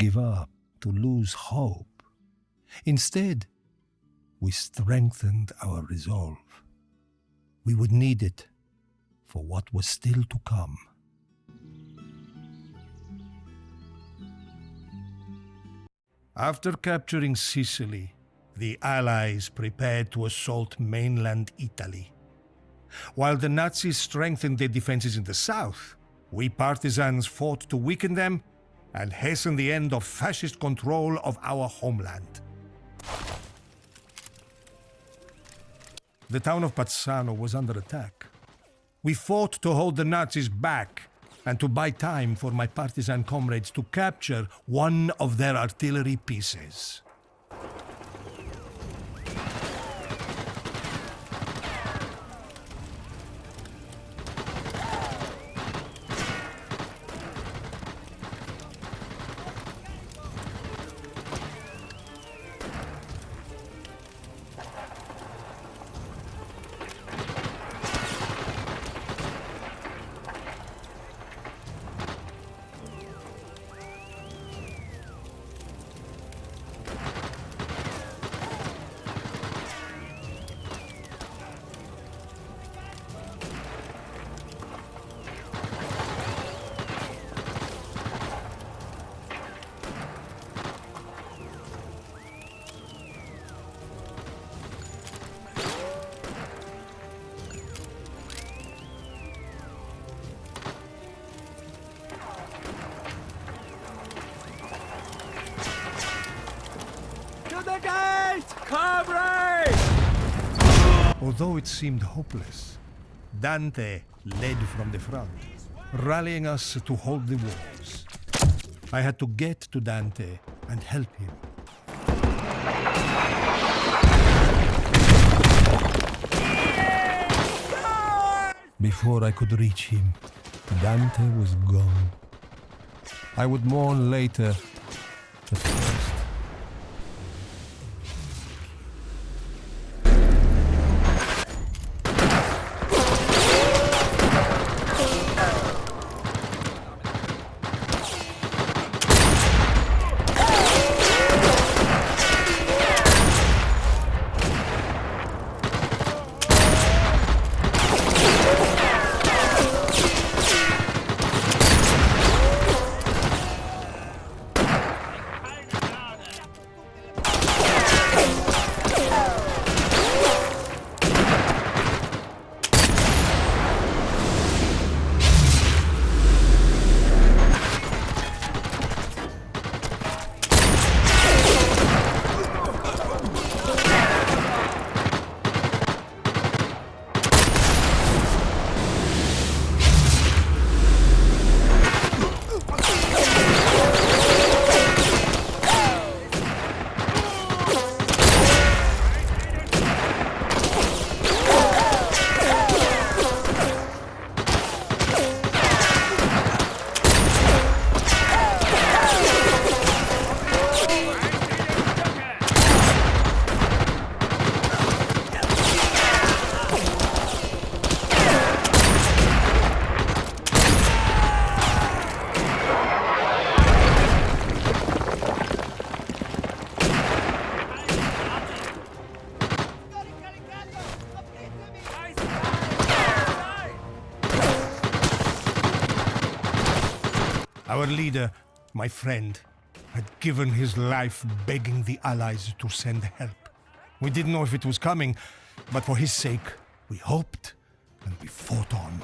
give up, to lose hope. Instead, we strengthened our resolve. We would need it for what was still to come. After capturing Sicily, the Allies prepared to assault mainland Italy. While the Nazis strengthened their defenses in the south, we partisans fought to weaken them and hasten the end of fascist control of our homeland. The town of Pazzano was under attack. We fought to hold the Nazis back and to buy time for my partisan comrades to capture one of their artillery pieces. Although it seemed hopeless, Dante led from the front, rallying us to hold the walls. I had to get to Dante and help him. Before I could reach him, Dante was gone. I would mourn later, but first. Our leader, my friend, had given his life begging the Allies to send help. We didn't know if it was coming, but for his sake, we hoped and we fought on.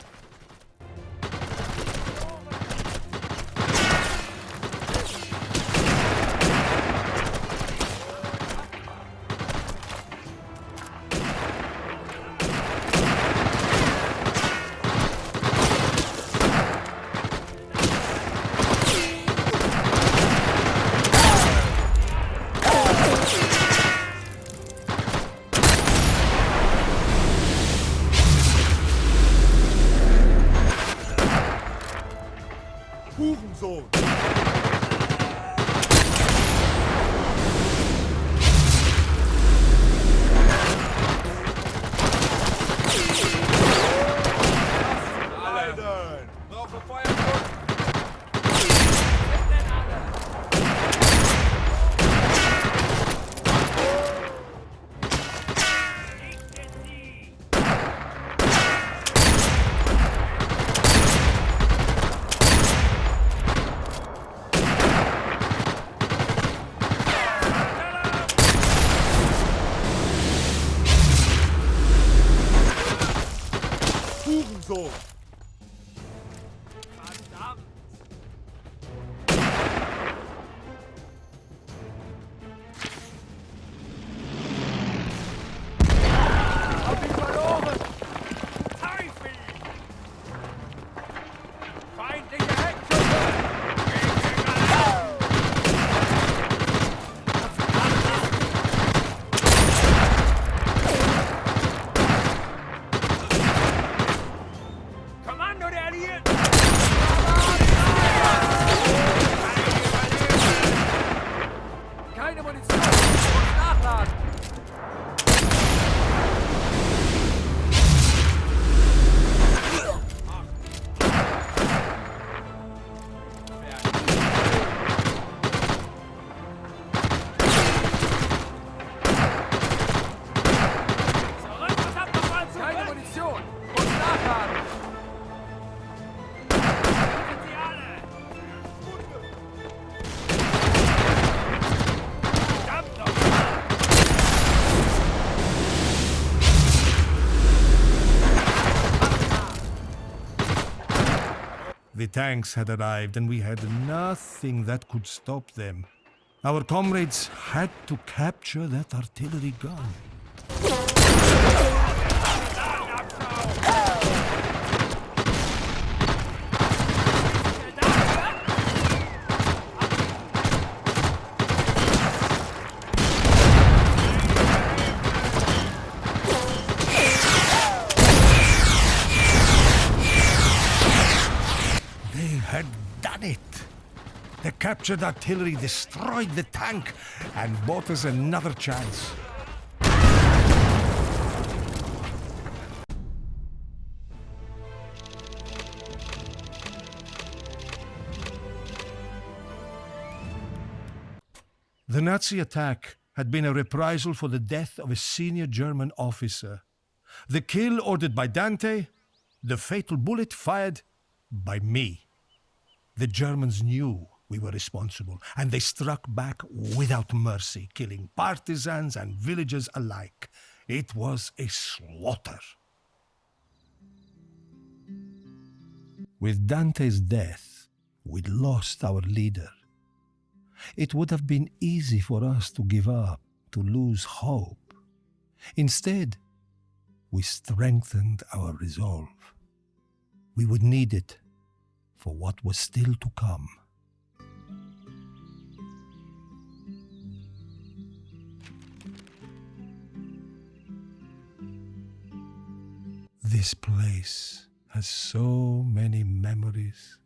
tanks had arrived, and we had nothing that could stop them. Our comrades had to capture that artillery gun. Had done it. The captured artillery destroyed the tank and bought us another chance. The Nazi attack had been a reprisal for the death of a senior German officer. The kill ordered by Dante, the fatal bullet fired by me. The Germans knew we were responsible, and they struck back without mercy, killing partisans and villagers alike. It was a slaughter. With Dante's death, we'd lost our leader. It would have been easy for us to give up, to lose hope. Instead, we strengthened our resolve. We would need it for what was still to come. This place has so many memories.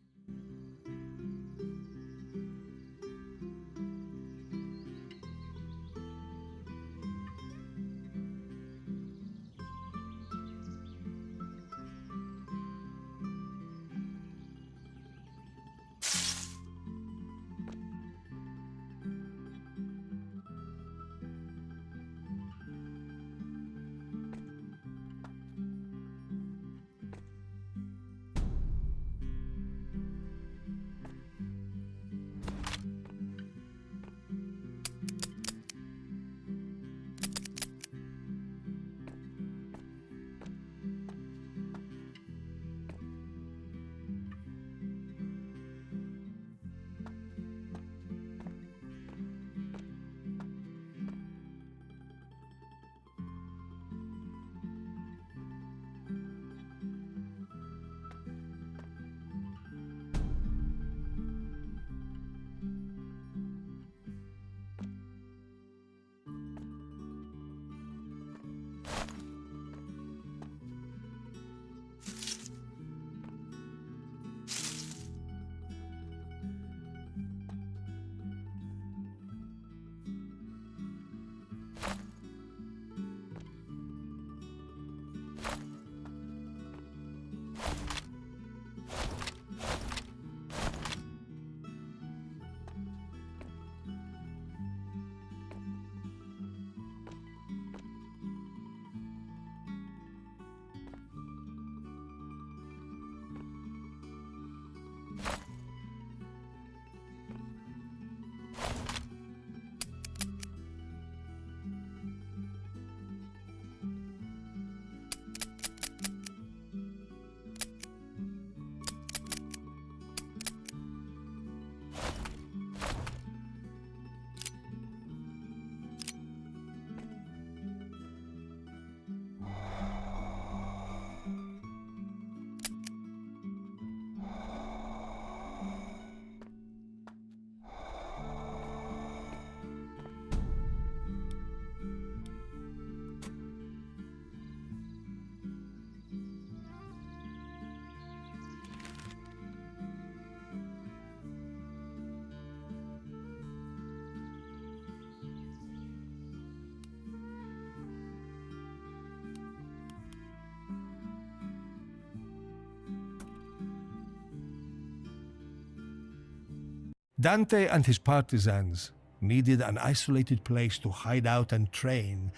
Dante and his partisans needed an isolated place to hide out and train,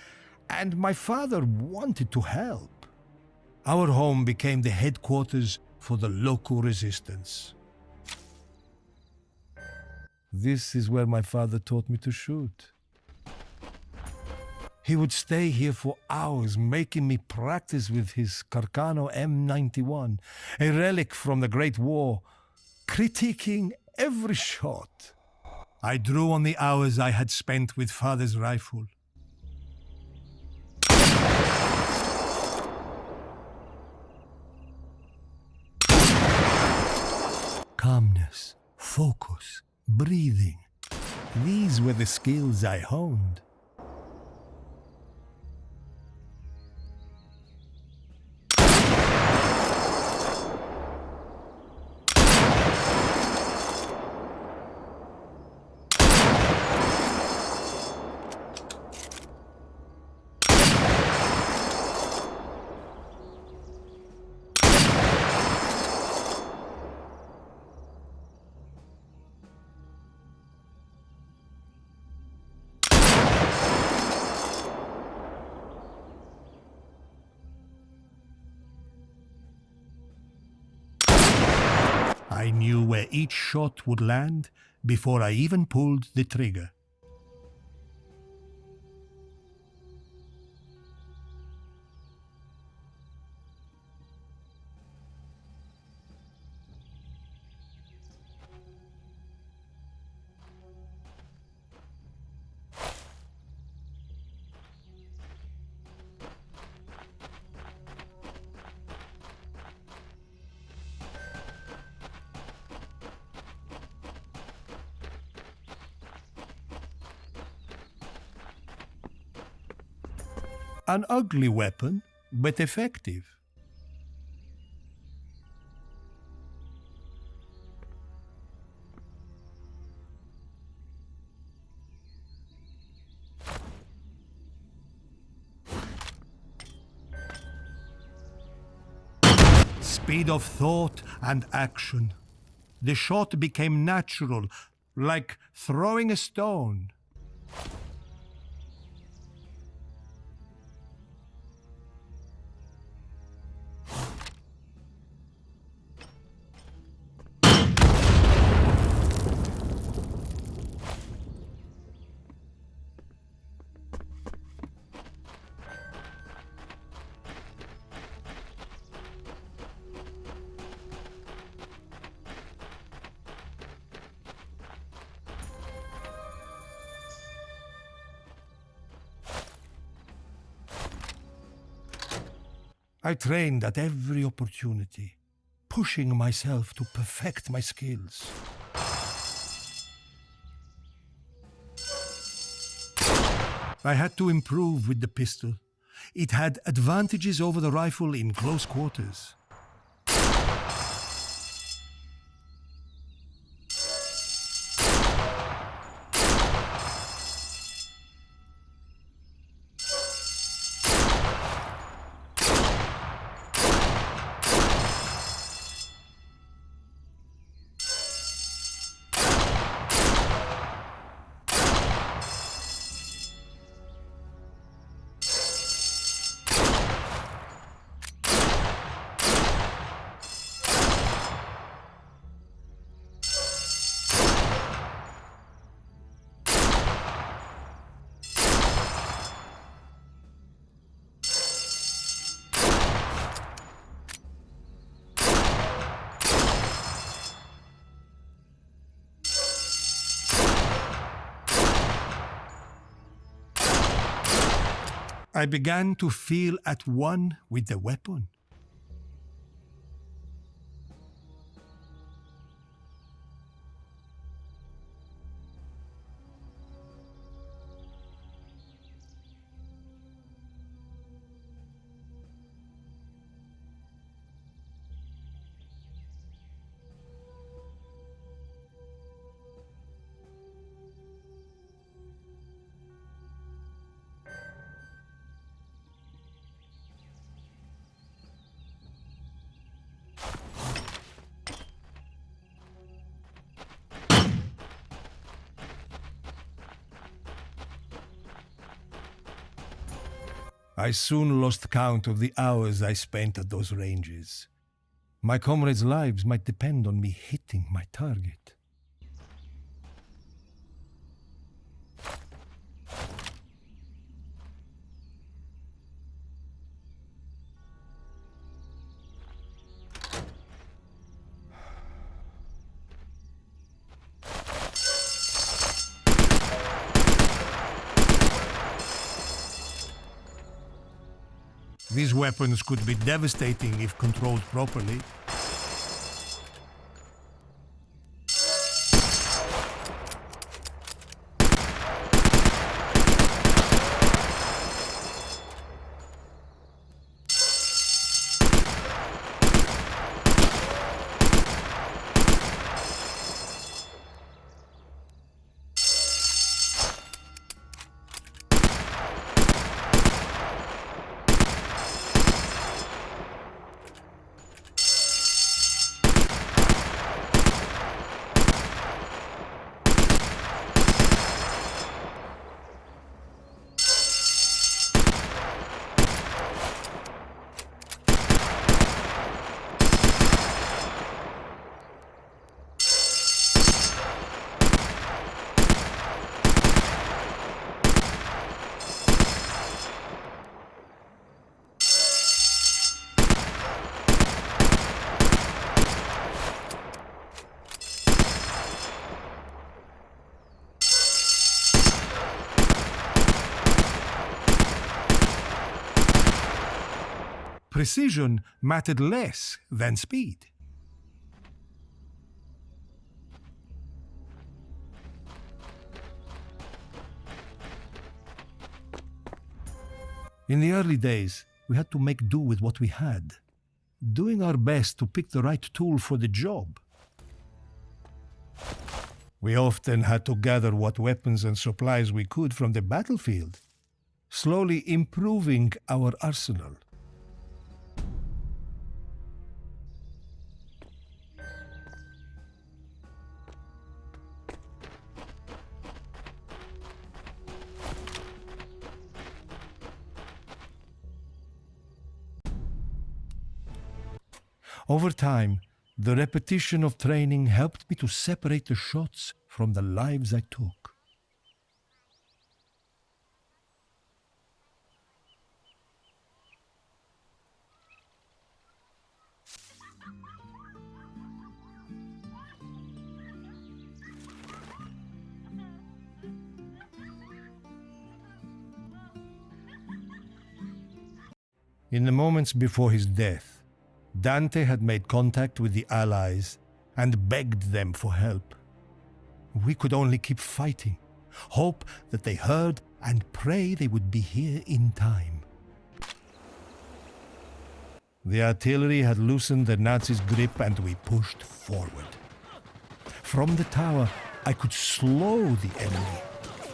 and my father wanted to help. Our home became the headquarters for the local resistance. This is where my father taught me to shoot. He would stay here for hours, making me practice with his Carcano M91, a relic from the Great War, critiquing every shot. I drew on the hours I had spent with Father's rifle. Calmness, focus, breathing. These were the skills I honed. I knew where each shot would land before I even pulled the trigger. An ugly weapon, but effective. Speed of thought and action. The shot became natural, like throwing a stone. I trained at every opportunity, pushing myself to perfect my skills. I had to improve with the pistol. It had advantages over the rifle in close quarters. I began to feel at one with the weapon. I soon lost count of the hours I spent at those ranges. My comrades' lives might depend on me hitting my target. These weapons could be devastating if controlled properly. Precision mattered less than speed. In the early days, we had to make do with what we had, doing our best to pick the right tool for the job. We often had to gather what weapons and supplies we could from the battlefield, slowly improving our arsenal. Over time, the repetition of training helped me to separate the shots from the lives I took. In the moments before his death, Dante had made contact with the Allies and begged them for help. We could only keep fighting, hope that they heard, and pray they would be here in time. The artillery had loosened the Nazis' grip and we pushed forward. From the tower, I could slow the enemy,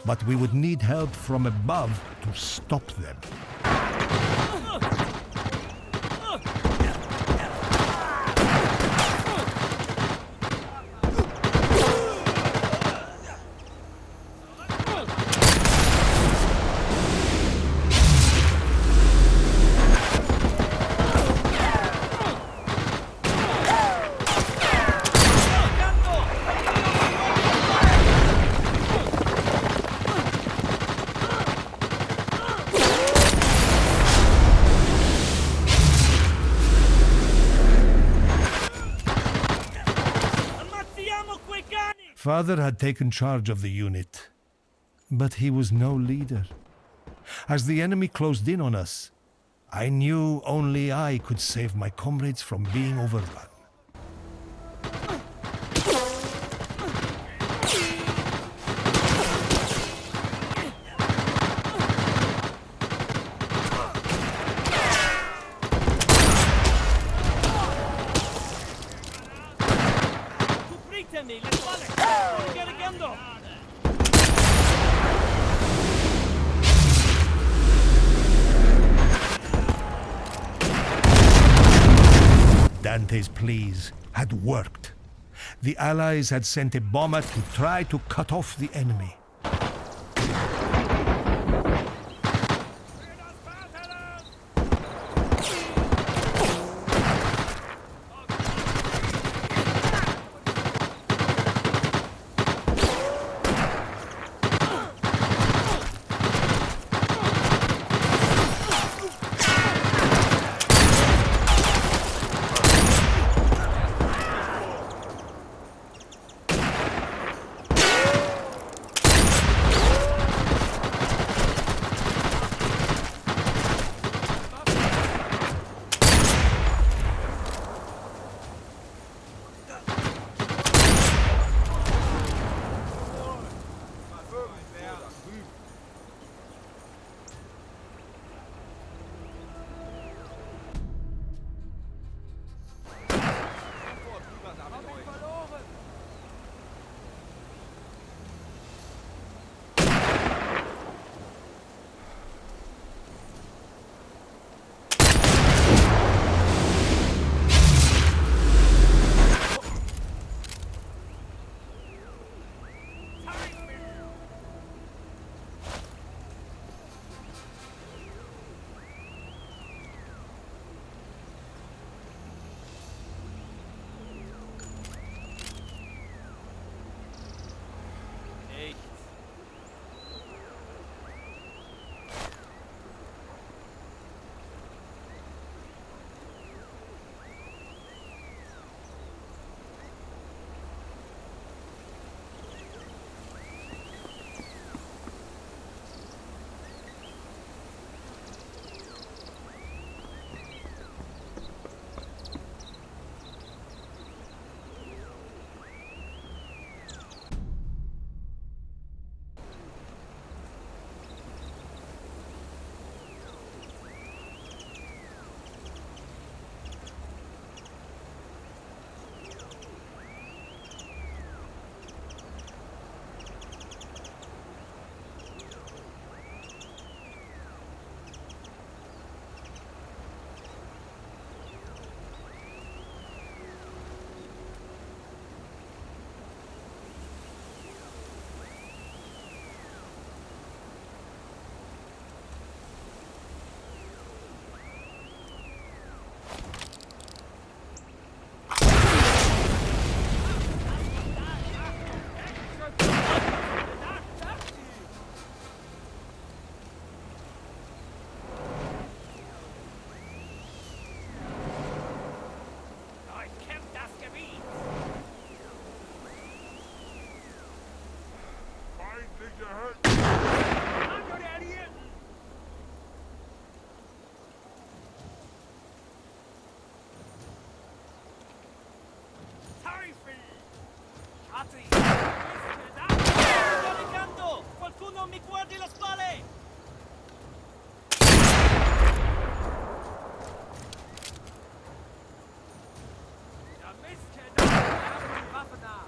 but we would need help from above to stop them. Father had taken charge of the unit, but he was no leader. As the enemy closed in on us, I knew only I could save my comrades from being overrun. Dante's pleas had worked. The Allies had sent a bomber to try to cut off the enemy. Sto negando! Qualcuno mi guardi le spalle! Da Mist da! Waffen da!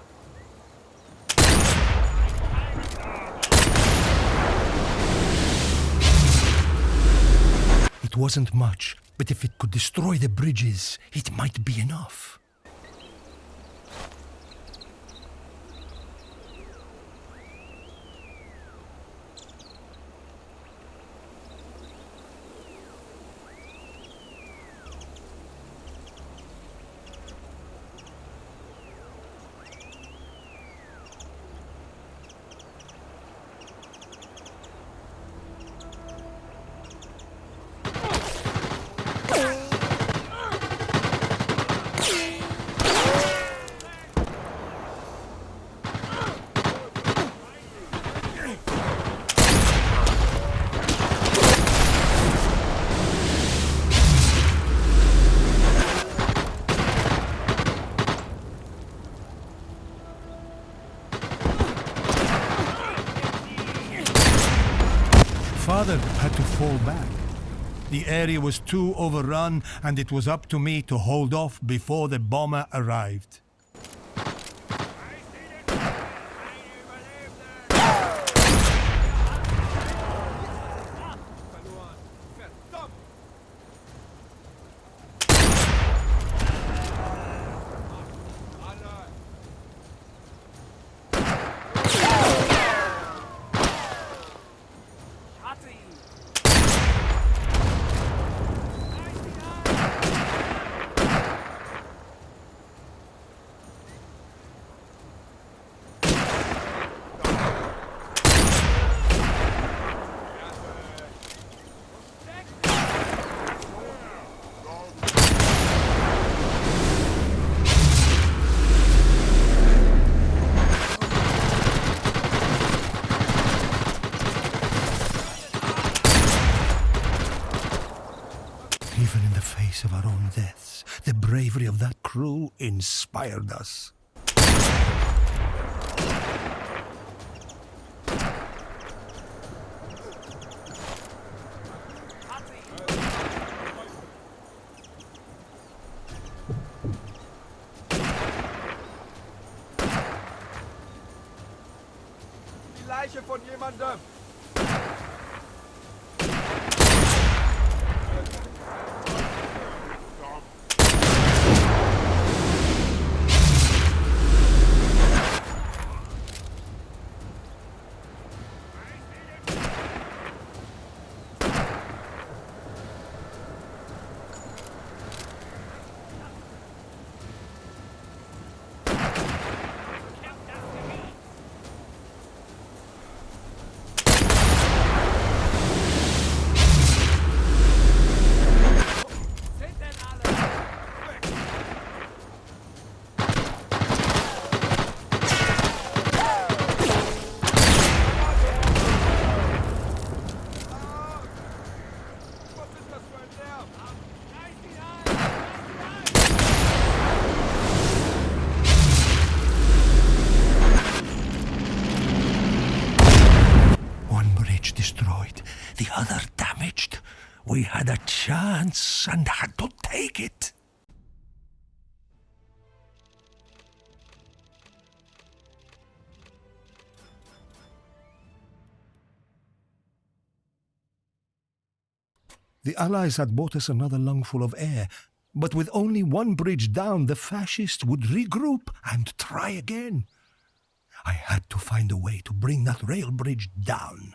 It wasn't much, but if it could destroy the bridges, it might be enough. Father had to fall back. The area was too overrun, and it was up to me to hold off before the bomber arrived. Even in the face of our own deaths, the bravery of that crew inspired us. Die Leiche von jemandem! Destroyed, the other damaged. We had a chance and had to take it. The Allies had bought us another lungful of air, but with only one bridge down, the fascists would regroup and try again. I had to find a way to bring that rail bridge down.